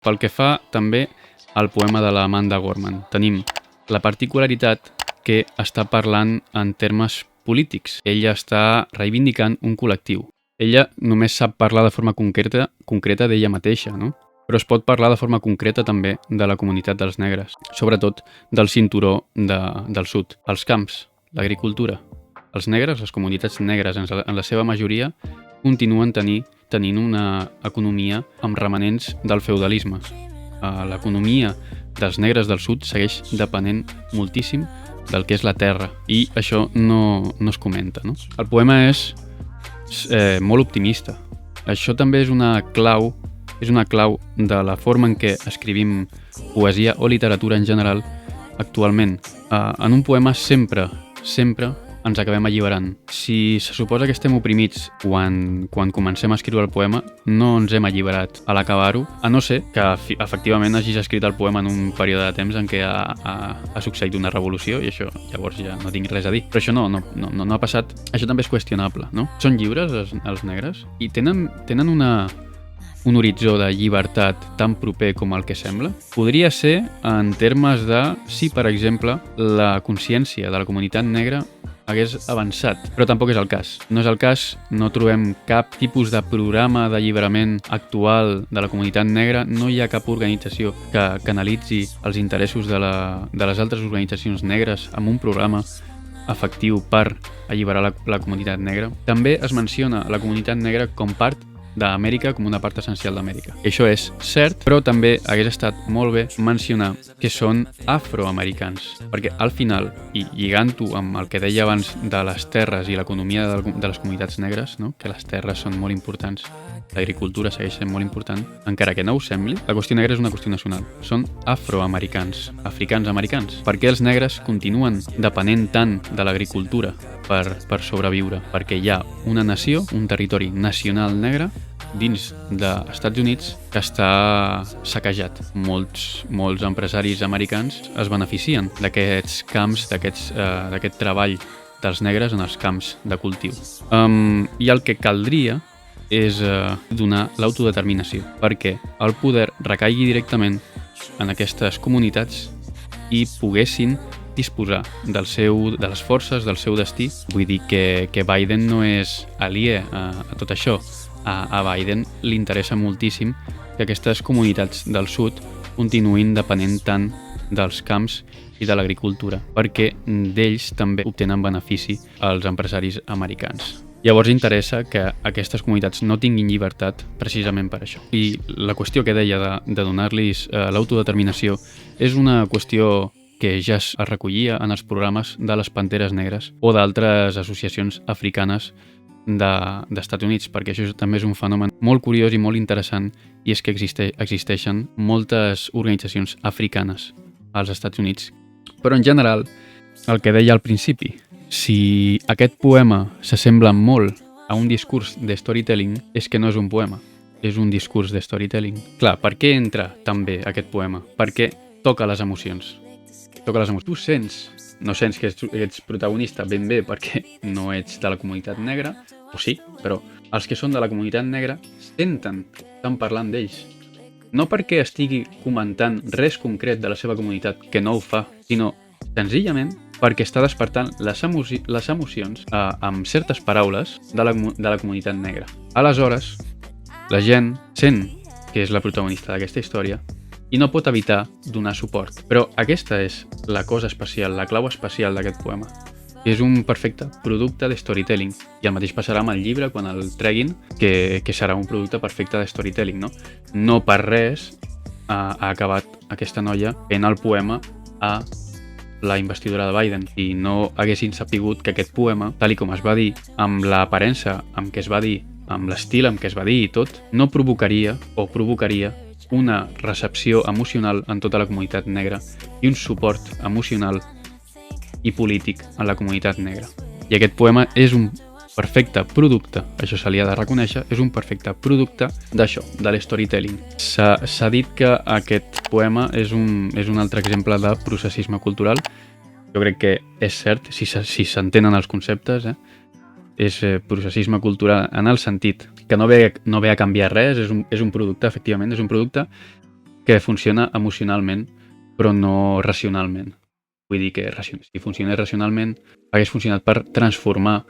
Pel que fa també al poema de l'Amanda Gorman, tenim la particularitat que està parlant en termes polítics. Ella està reivindicant un col·lectiu. Ella només sap parlar de forma concreta d'ella mateixa, no? Però es pot parlar de forma concreta també de la comunitat dels negres, sobretot del cinturó del sud, els camps, l'agricultura. Els negres, les comunitats negres en la seva majoria, continuen tenint una economia amb remanents del feudalisme. L'economia dels negres del sud segueix depenent moltíssim del que és la terra, i això no es comenta, no? El poema és molt optimista. Això també és una clau de la forma en què escrivim poesia o literatura en general actualment. En un poema sempre ens acabem alliberant. Si se suposa que estem oprimits quan comencem a escriure el poema, no ens hem alliberat a l'acabar-ho, a no ser que efectivament hagis escrit el poema en un període de temps en què ha succeït una revolució, i això llavors ja no tinc res a dir. Però això no ha passat. Això també és qüestionable, no? Són lliures els negres i tenen un horitzó de llibertat tan proper com el que sembla? Podria ser en termes de si, per exemple, la consciència de la comunitat negra hagués avançat, però tampoc és el cas. No és el cas, no trobem cap tipus de programa d'alliberament actual de la comunitat negra, no hi ha cap organització que canalitzi els interessos de les altres organitzacions negres amb un programa efectiu per alliberar la comunitat negra. També es menciona la comunitat negra com part d'Amèrica, com una part essencial d'Amèrica. Això és cert, però també hagués estat molt bé mencionar que són afroamericans, perquè al final, i lligant-ho amb el que deia abans de les terres i l'economia de les comunitats negres, no? Que les terres són molt importants, l'agricultura segueix sent molt important, encara que no ho sembli, la qüestió negra és una qüestió nacional. Són afroamericans, africans-americans. Per què els negres continuen depenent tant de l'agricultura per sobreviure? Perquè hi ha una nació, un territori nacional negre dins dels Estats Units que està saquejat. Molts empresaris americans es beneficien d'aquests camps, d'aquest treball dels negres en els camps de cultiu. I el que caldria és donar l'autodeterminació, perquè el poder recaigui directament en aquestes comunitats i poguessin disposar de les forces, del seu destí. Vull dir que Biden no és aliè a tot això. A Biden li interessa moltíssim que aquestes comunitats del sud continuïn depenent tant dels camps i de l'agricultura, perquè d'ells també obtenen benefici als empresaris americans. Llavors interessa que aquestes comunitats no tinguin llibertat precisament per això. I la qüestió que deia de donar-los l'autodeterminació és una qüestió que ja es recollia en els programes de les Panteres Negres o d'altres associacions africanes dels Estats Units, perquè això també és un fenomen molt curiós i molt interessant, i és que existeixen moltes organitzacions africanes als Estats Units. Però en general, el que deia al principi, si aquest poema s'assembla molt a un discurs de storytelling, és que no és un poema, és un discurs de storytelling. Clar, per què entra tan bé aquest poema? Perquè toca les emocions. Tu no sents que ets protagonista ben bé perquè no ets de la comunitat negra, o sí, però els que són de la comunitat negra senten que estan parlant d'ells. No perquè estigui comentant res concret de la seva comunitat, que no ho fa, sinó senzillament perquè està despertant les emocions amb certes paraules de la comunitat negra. Aleshores, la gent sent que és la protagonista d'aquesta història i no pot evitar donar suport. Però aquesta és la cosa especial, la clau especial d'aquest poema. És un perfecte producte de storytelling. I el mateix passarà amb el llibre quan el treguin, que serà un producte perfecte de storytelling, no? No per res ha acabat aquesta noia fent el poema a la investidura de Biden. Si no haguessin sapigut que aquest poema, tal com es va dir, amb l'aparença amb què es va dir, amb l'estil amb què es va dir i tot, no provocaria una recepció emocional en tota la comunitat negra i un suport emocional i polític en la comunitat negra. I aquest poema és un perfecte producte, això se li ha de reconèixer, és un perfecte producte d'això, de l'storytelling. S'ha dit que aquest poema és un altre exemple de processisme cultural. Jo crec que és cert, si s'entenen els conceptes, és processisme cultural en el sentit que no ve a canviar res, és un producte, efectivament, és un producte que funciona emocionalment, però no racionalment. Vull dir que si funcionés racionalment, hagués funcionat per transformar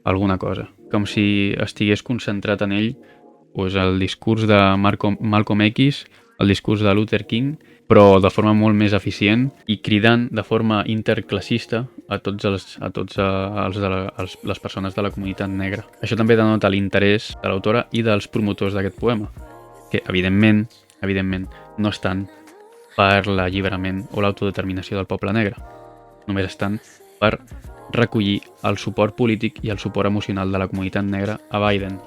alguna cosa. Com si estigués concentrat en ell doncs, el discurs de Malcolm X, el discurs de Luther King, però de forma molt més eficient i cridant de forma interclassista a les persones de la comunitat negra. Això també denota l'interès de l'autora i dels promotors d'aquest poema, que evidentment no estan per l'alliberament o l'autodeterminació del poble negre. Només estan per recollir el suport polític i el suport emocional de la comunitat negra a Biden.